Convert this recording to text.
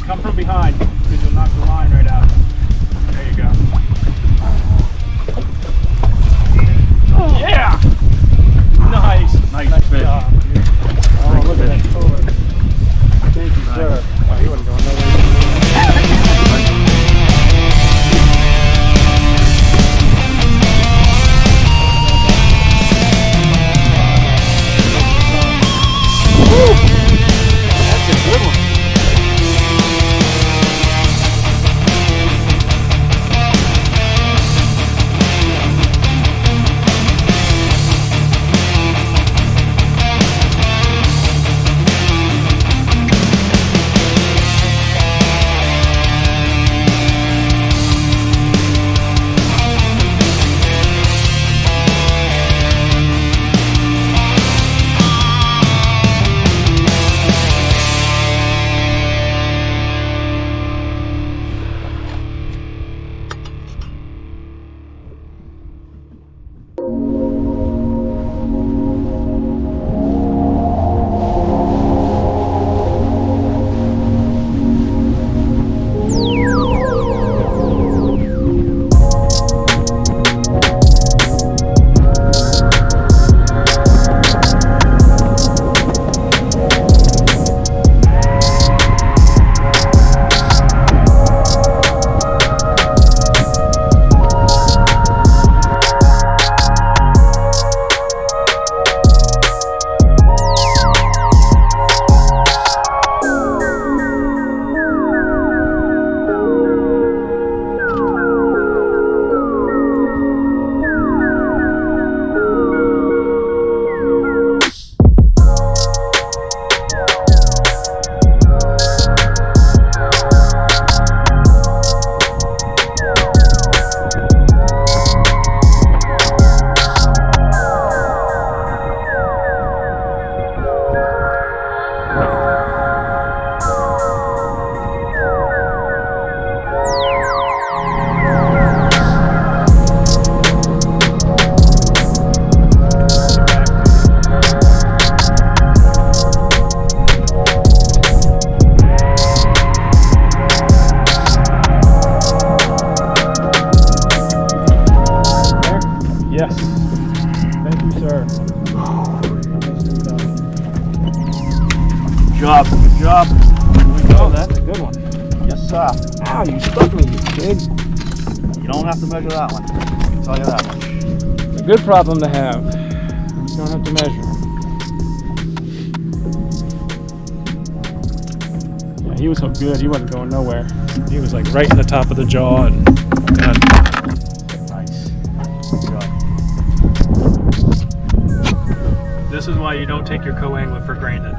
Come from behind, because you'll knock the line right out. There you go. Oh, yeah! Nice. Nice fish. job. Oh, look at that color. Thank you, sir. Oh, he wasn't going nowhere. That's a good one. Yes. Thank you, sir. Good job. Good job. Here we go. That's a good one. Yes, sir. Ow, you stuck me, you kid. You don't have to measure that one. I can tell you that much. It's a good problem to have. You don't have to measure. Yeah, he was so good, he wasn't going nowhere. He was like right in the top of the jaw and done. Nice. Good job. This is why you don't take your co-angler for granted.